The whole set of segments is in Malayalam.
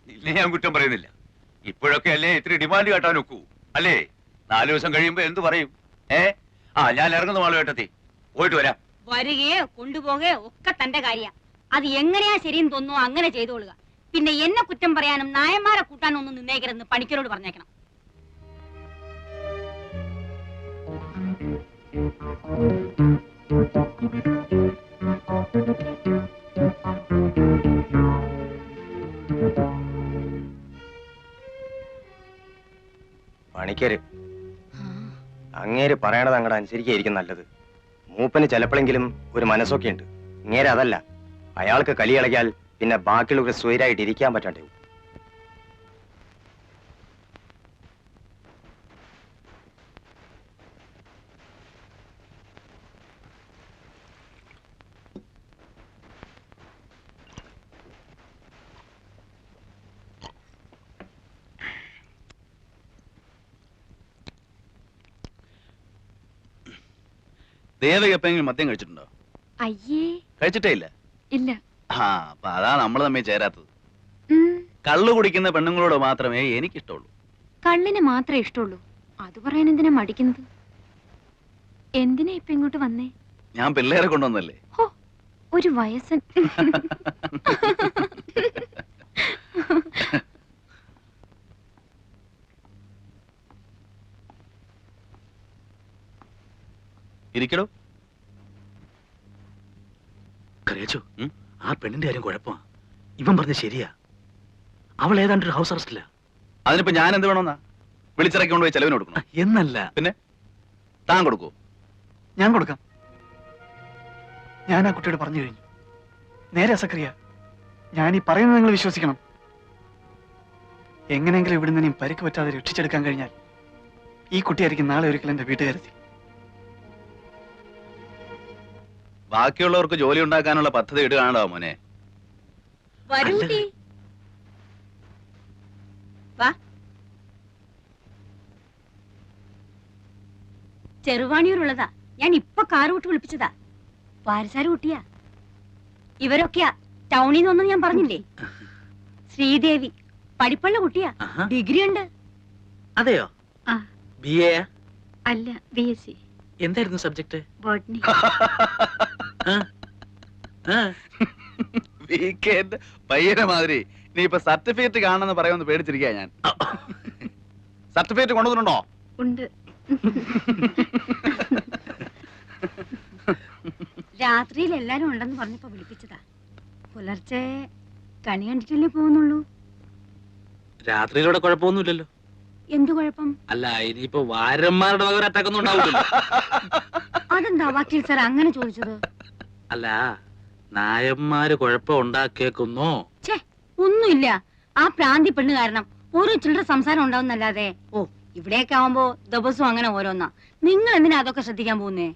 നിന്നെ ഞാൻ കുറ്റം പറയുന്നില്ല. ഇപ്പോഴൊക്കെ അല്ലേ ഇത്തിരി ഡിമാൻഡ് കാട്ടാൻ ഒക്കൂ അല്ലേ? 4 ദിവസം കഴിയുമ്പോ എന്ത് പറയും? ഞാൻ ഇറങ്ങുന്ന മാളുവേട്ടത്തി, പോയിട്ട് വരാം. വരികയോ കൊണ്ടുപോകുകയോ ഒക്കെ തന്റെ കാര്യ. അത് എങ്ങനെയാ ശരിയെന്ന് തോന്നുന്നു അങ്ങനെ ചെയ്തോളുക. പിന്നെ എന്നെ കുറ്റം പറയാനും നായന്മാരെ കൂട്ടാനും ഒന്നും നിന്നേക്കരുതെന്ന് പണിക്കരോട് പറഞ്ഞേക്കണം. പണിക്കര് അങ്ങേര് പറയണത് അങ്ങോട്ട് അനുസരിക്കായിരിക്കും നല്ലത്. മൂപ്പന് ചിലപ്പോഴെങ്കിലും ഒരു മനസ്സൊക്കെ ഉണ്ട്. ഇങ്ങേരെ അതല്ല. അയാൾക്ക് കലി ഇളകിയാൽ പിന്നെ ബാക്കിയുള്ളവർ സ്വൈരായിട്ട് ഇരിക്കാൻ പറ്റാണ്ടേ. ദേവക എപ്പോഴെങ്കിലും മദ്യം കഴിച്ചിട്ടുണ്ടോ? അയ്യേ, കഴിച്ചിട്ടേ ഇല്ല. ഇല്ല. അപ്പൊ അതാ നമ്മൾ തമ്മിൽ ചേരാത്തത്. കള്ളു കുടിക്കുന്ന പെണ്ണുങ്ങളോട് മാത്രമേ എനിക്കിഷ്ടമുള്ളൂ. കള്ളിന് മാത്രമേ ഇഷ്ടമുള്ളൂ. അത് പറയാൻ എന്തിനാ മടിക്കുന്നത്? എന്തിനാ ഇപ്പൊ ഇങ്ങോട്ട് വന്നേ? ഞാൻ പിള്ളേരെ കൊണ്ടുവന്നല്ലേ. ഒരു വയസ്സൻ. ഇരിക്കടോ. കറിയച്ചോ, ആ പെണ്ണിന്റെ കാര്യം കുഴപ്പമാ. ഇവൻ പറഞ്ഞ ശരിയാ. അവൾ ഏതാണ്ട് ഒരു ഹൗസ് അറസ്റ്റില്ല. അതിനിപ്പോ ഞാൻ എന്ത് വേണമെന്നാ? വിളിച്ചിറക്കി കൊണ്ടുപോയി ചെലവിന് കൊടുക്കണം എന്നല്ല. പിന്നെ താൻ കൊടുക്കൂ? ഞാൻ കൊടുക്കാം. ഞാൻ ആ കുട്ടിയോട് പറഞ്ഞു കഴിഞ്ഞു. നേരെ സക്കറിയ, ഞാൻ ഈ പറയുന്നത് നിങ്ങൾ വിശ്വസിക്കണം. എങ്ങനെയെങ്കിലും ഇവിടുന്ന് ഇനിയും പരിക്ക് പറ്റാതെ രക്ഷിച്ചെടുക്കാൻ കഴിഞ്ഞാൽ ഈ കുട്ടിയായിരിക്കും നാളെ ഒരിക്കൽ എന്റെ വീട്ടുകാരെത്തി. ബാക്കിയുള്ളവർക്ക് ജോലി ഉണ്ടാക്കാനുള്ള പദ്ധതി ഇടുകയാണോ മോനെ? ചെറുവാണിയൂരുള്ളതാ. ഞാൻ ഇപ്പൊ കാറ് വിട്ട് വിളിപ്പിച്ചതാ. പാരസാര കുട്ടിയാ. ഇവരൊക്കെയാ ടൗണിൽ നിന്നൊന്നും ഞാൻ പറഞ്ഞില്ലേ. ശ്രീദേവി പഠിപ്പുള്ള കുട്ടിയാ. ഡിഗ്രി ഉണ്ട്. അതെയോ? BA അല്ല, BSc. എന്തായിരുന്നു സബ്ജക്ട്? ബോട്ടണി. വീക്കെൻഡ് പയ്യനെ മാതിരി നീ ഇപ്പൊ സർട്ടിഫിക്കറ്റ് കാണണമെന്ന് പറയുമെന്ന് പേടിച്ചിരിക്കാ ഞാൻ. സർട്ടിഫിക്കറ്റ് കൊണ്ടുവന്നിട്ടുണ്ടോ? ഉണ്ട്. രാത്രിയിൽ എല്ലാരും ഉണ്ടെന്ന് പറഞ്ഞപ്പോ വിളിപ്പിച്ചതാ. പുലർച്ചെ കണി കണ്ടിട്ടല്ലേ പോകുന്നുള്ളൂ. രാത്രിയിലൂടെ കുഴപ്പമൊന്നുമില്ലല്ലോ. എന്തു കുഴപ്പം? അല്ല, ഇനിയിപ്പോ വാരന്മാരുടെ വക അറ്റാക്ക് ഒന്നും ഉണ്ടാവില്ലല്ലോ. അതെന്താ വക്കീൽ സാർ അങ്ങനെ ചോദിച്ചത്? അല്ല, നായന്മാര് കുഴപ്പം ഉണ്ടാക്കിയേക്കുന്നോ? ഛേ, ഒന്നുമില്ല. ആ പ്രാന്തി പെണ്ണ് കാരണം ഓരോ ചില്ലറ സംസാരം ഉണ്ടാവുന്നല്ലാതെ. ഓ, ഇവിടെയൊക്കെ ആവുമ്പോ ദിവസവും അങ്ങനെ ഓരോന്നാ. നിങ്ങൾ എന്തിനാ അതൊക്കെ ശ്രദ്ധിക്കാൻ പോകുന്നേ?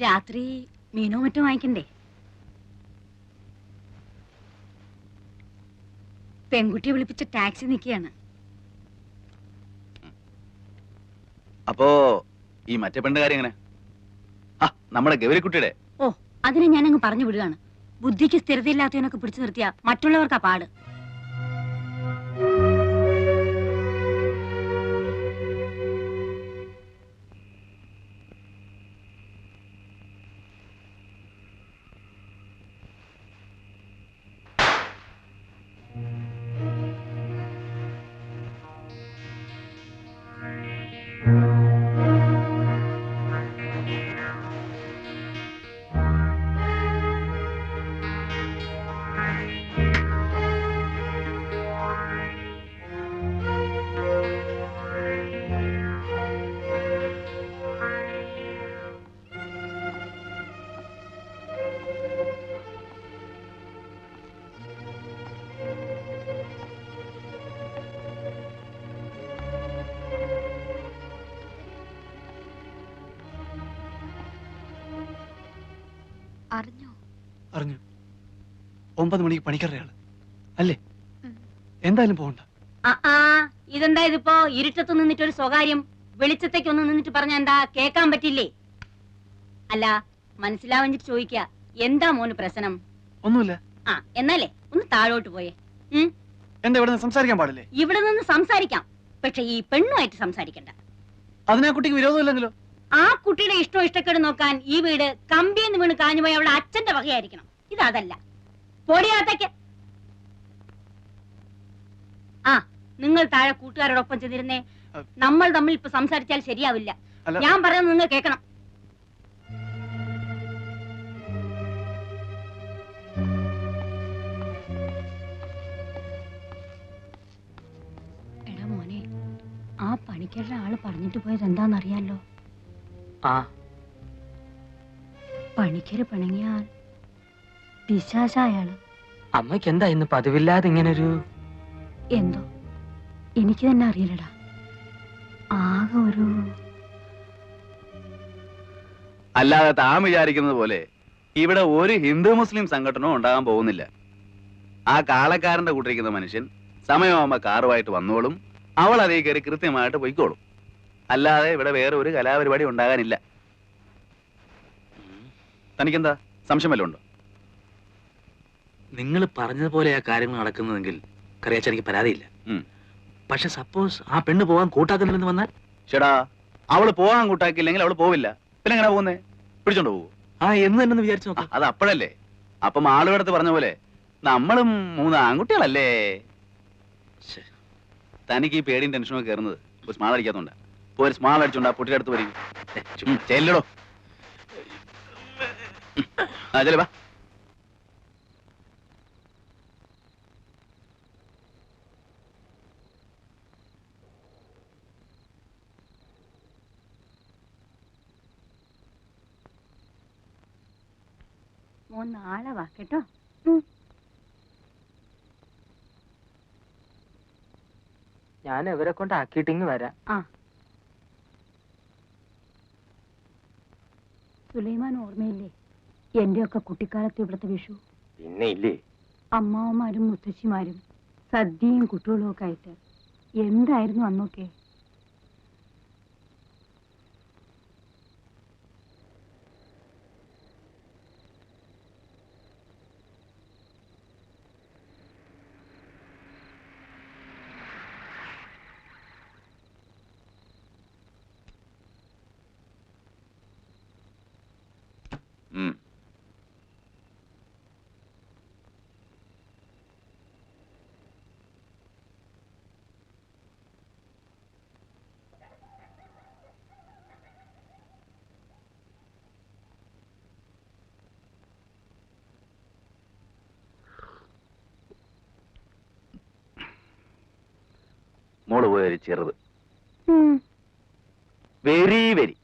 രാത്രി മീനോ മറ്റോ വാങ്ങിക്കണ്ടേ? പെൺകുട്ടിയെ വിളിപ്പിച്ച ടാക്സി നിൽക്കുകയാണ്. അപ്പോ ഈ മറ്റേ പെണ്ണ് കാര്യം എങ്ങനെ? നമ്മുടെ ഗൗരിക്കുട്ടിയുടെ. ഓ, അതിനെ ഞാനങ്ങ് പറഞ്ഞു വിടുകയാണ്. ബുദ്ധിക്ക് സ്ഥിരതയില്ലാത്തവനൊക്കെ പിടിച്ചു നിർത്തിയ മറ്റുള്ളവർക്കാ പാട്. അറിഞ്ഞോ? അറിഞ്ഞു. 9 മണിക്ക് പണിക്കരുടെ ആള് അല്ലേ? എന്തായാലും പോകണ്ട. ഇതെന്താ ഇതിപ്പോ ഇരുട്ടത്ത് നിന്നിട്ടൊരു സ്വകാര്യം? വെളിച്ചത്തേക്ക് ഒന്ന് നിന്നിട്ട് പറഞ്ഞ എന്താ കേക്കാൻ പറ്റില്ലേ? അല്ല, മനസ്സിലാവഞ്ഞിട്ട് ചോദിക്ക, എന്താ മോന് പ്രശ്നം? ഒന്നുമില്ല. ആ എന്നാലേ ഒന്ന് താഴോട്ട് പോയേ. എന്താ ഇവിടെ നിന്ന് സംസാരിക്കാൻ പാടില്ലേ? ഇവിടെ നിന്ന് സംസാരിക്കാം, പക്ഷെ ഈ പെണ്ണുമായിട്ട് സംസാരിക്കണ്ട. അതിനാ കുട്ടിക്ക് വിരോധമില്ലെങ്കിലോ? ആ കുട്ടിയുടെ ഇഷ്ടക്കേട് നോക്കാൻ ഈ വീട് കമ്പിയെന്ന് വീണ് കാഞ്ഞുപോയി അവളുടെ അച്ഛന്റെ വകയായിരിക്കണം. ഇതല്ല. പൊടിയാത്തേക്ക്. ആ, നിങ്ങൾ താഴെ കൂട്ടുകാരോടൊപ്പം ചെന്നിരുന്നേ. നമ്മൾ തമ്മിൽ ഇപ്പൊ സംസാരിച്ചാൽ ശരിയാവില്ല. ഞാൻ പറയുന്നത് നിങ്ങൾ കേൾക്കണം. എടാ മോനെ, ആ പണിക്കരുടെ ആള് പറഞ്ഞിട്ട് പോയത് എന്താന്നറിയാലോ? പണിക്കര് പിണങ്ങിയാൽ പിശാച അയാള്. അമ്മയ്ക്ക് എന്താ ഇന്ന് പതിവില്ലാതെ ഇങ്ങനൊരു എന്തോ എനിക്ക് തന്നെ അറിയില്ലടാ. ആകെ ഒരു അല്ലാതെ താൻ വിചാരിക്കുന്നത് പോലെ ഇവിടെ ഒരു ഹിന്ദു മുസ്ലിം സംഘടനവും ഉണ്ടാകാൻ പോകുന്നില്ല. ആ കാളക്കാരന്റെ കൂട്ടിരിക്കുന്ന മനുഷ്യൻ സമയമാകുമ്പോ കാറുമായിട്ട് വന്നോളും, അവൾ അതേ കയറി കൃത്യമായിട്ട് പൊയ്ക്കോളും. അല്ലാതെ ഇവിടെ വേറെ ഒരു കലാപരിപാടി ഉണ്ടാകാനില്ല. തനിക്കെന്താ സംശയം വല്ലതും ഉണ്ടോ? നിങ്ങൾ പറഞ്ഞതുപോലെ ആ കാര്യങ്ങൾ നടക്കുന്നതെങ്കിൽ കറിയാച്ച എനിക്ക് പരാതിയില്ല. പക്ഷെ സപ്പോസ് ആ പെണ്ണ് പോകാൻ കൂട്ടാക്കുന്നില്ലെന്ന് വന്നാൽ? ചേടാ, അവള് പോകാൻ കൂട്ടാക്കിയില്ലെങ്കിൽ അവള് പോവില്ല. പിന്നെ എങ്ങനെ പോകുന്നേ? പിടിച്ചോണ്ട് പോവൂ? എന്ന് തന്നെ വിചാരിച്ചു നോക്കാം. അത് അപ്പോഴല്ലേ. അപ്പം ആളുകളടുത്ത് പറഞ്ഞ പോലെ നമ്മളും 3 ആൺകുട്ടികളല്ലേ. തനിക്ക് ഈ പേടിയും ടെൻഷനൊക്കെ കയറുന്നത് ഒരു സ്മാൾ അടിക്കാത്തോണ്ടാ. ഒരു സ്മാൾ അടിച്ചോണ്ട് ആ പൊട്ടിയുടെ അടുത്ത് വരും. ചെല്ലടോ. ആ ചെല്ലേ വാ. മോൻ നാളെ വാ കേട്ടോ. ഞാൻ ഇവരെ കൊണ്ട് ആക്കിയിട്ടിങ് വരാം. സുലൈമാൻ ഓർമ്മയില്ലേ എന്റെയൊക്കെ കുട്ടിക്കാലത്ത് ഇവിടുത്തെ വിഷു? പിന്നെ ഇല്ലേ, അമ്മാവന്മാരും മുത്തശ്ശിമാരും സദ്യയും കുട്ടികളും ഒക്കെ ആയിട്ട് എന്തായിരുന്നു അന്നൊക്കെ. മോള് പോയി ചെറുത് വെരി വെരി.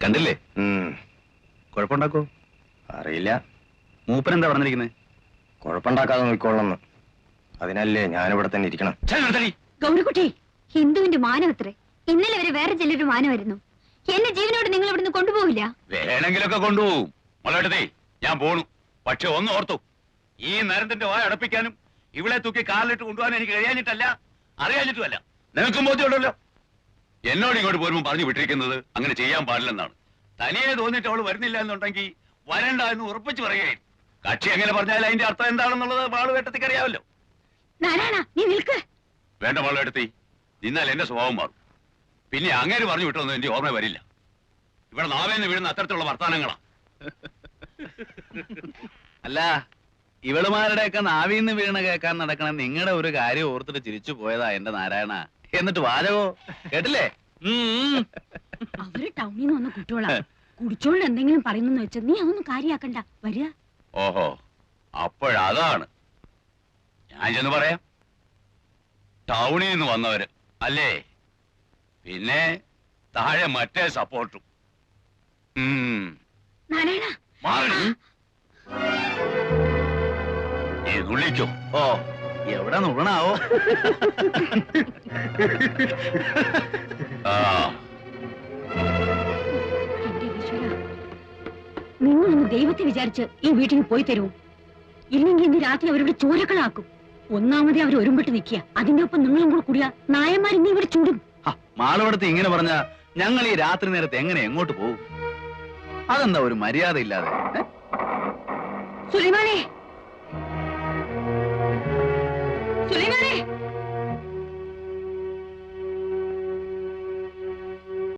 കണ്ടില്ലേ? കുഴപ്പമുണ്ടാക്കോ? അറിയില്ല. മൂപ്പൻ എന്താ പറഞ്ഞിരിക്കുന്നത്? കുഴപ്പമുണ്ടാക്കാതെ നോക്കിക്കൊള്ളണം. അതിനല്ലേ ഞാനിവിടെ തന്നെ ഇരിക്കണം. ഗൗരിക്കുട്ടി, ഹിന്ദുവിന്റെ മാനം എത്രേ. ഇന്നലെ വരെ വേറെ ചിലര് മാനമായിരുന്നു. എന്നെ ജീവനോട് നിങ്ങൾ ഇവിടുന്ന് കൊണ്ടുപോകില്ല? വേണമെങ്കിലൊക്കെ കൊണ്ടുപോകും. മുളകട്ടതേ, ഞാൻ പോണു. പക്ഷെ ഒന്ന് ഓർത്തു, ഈ നരത്തിന്റെ വായ അടപ്പിക്കാനും ഇവിടെ തൂക്കി കാലിലിട്ട് കൊണ്ടുപോകാൻ എനിക്ക് കഴിയാഞ്ഞിട്ടല്ല, അറിയാഞ്ഞിട്ടുമല്ല. നിനക്കും ബോധ്യമുണ്ടല്ലോ. എന്നോട് ഇങ്ങോട്ട് പോരുമ്പോൾ പറഞ്ഞു വിട്ടിരിക്കുന്നത് അങ്ങനെ ചെയ്യാൻ പാടില്ലെന്നാണ്. തനിയെ തോന്നിട്ട് അവള് വരുന്നില്ല എന്നുണ്ടെങ്കിൽ വരണ്ട എന്ന് ഉറപ്പിച്ചു പറയുകയും കക്ഷി എങ്ങനെ പറഞ്ഞാൽ അതിന്റെ അർത്ഥം എന്താണെന്നുള്ളത് മാളുവേട്ടത്തിക്ക് അറിയാമല്ലോ. നീ നിൽക്ക്. വേണ്ട മാളുവേട്ടത്തി, നിന്നാൽ എന്റെ സ്വഭാവം മാറും. പിന്നെ അങ്ങേര് പറഞ്ഞു വിട്ടൊന്നും എന്റെ ഓർമ്മ വരില്ല. ഇവിടെ നാവേന്ന് വീഴുന്ന അത്തരത്തിലുള്ള വർത്താനങ്ങളാ. അല്ല, ഇവളുമാരുടെയൊക്കെ നാവിന്ന് വീണ് കേൾക്കാൻ നടക്കണ നിങ്ങളുടെ ഒരു കാര്യം ഓർത്തിട്ട് ചിരിച്ചു പോയതാ എന്റെ നാരായണ. എന്നിട്ട് വാചകോ കേട്ടില്ലേ? അവര് ടൗണിൽ നിന്ന് വന്ന കുട്ടികളാ. കുടിച്ചോണ്ട് എന്തെങ്കിലും പറയുന്നെന്ന് വെച്ചാൽ നീ അതൊന്നും കാര്യാക്കണ്ട. വരിക. ഓഹോ, അപ്പോഴതാണ്. ഞാൻ ചെന്ന് പറയാം. ടൗണിൽ നിന്ന് വന്നവര് അല്ലേ? പിന്നെ താഴെ മറ്റേ സപ്പോർട്ടും. നാരായണ, മാറണം. നീ നുള്ളിക്കോ. ഓ എവിടെ നുള്ളണാവോ? ആ എന്റെ ഈശ്വരാ, നിങ്ങളൊന്ന് ദൈവത്തെ വിചാരിച്ച് ഈ വീട്ടിൽ നിന്ന് പോയി തരൂ. ഇല്ലെങ്കിൽ ഇന്ന് രാത്രി അവരുടെ ചോരക്കളാക്കും. ഒന്നാമതേ അവർ ഒരുമ്പിട്ട് നിൽക്കുക, അതിന്റെ ഒപ്പം നിങ്ങളും കൂടെ കൂടിയ നായന്മാർ ഇന്ന് ഇവിടെ ചുടും. മാളവിടത്ത് ഇങ്ങനെ പറഞ്ഞ ഞങ്ങൾ ഈ രാത്രി നേരത്തെ എങ്ങനെ എങ്ങോട്ട് പോകും? അതെന്താ ഒരു മര്യാദ ഇല്ലാതെ? സുലൈമാനെ,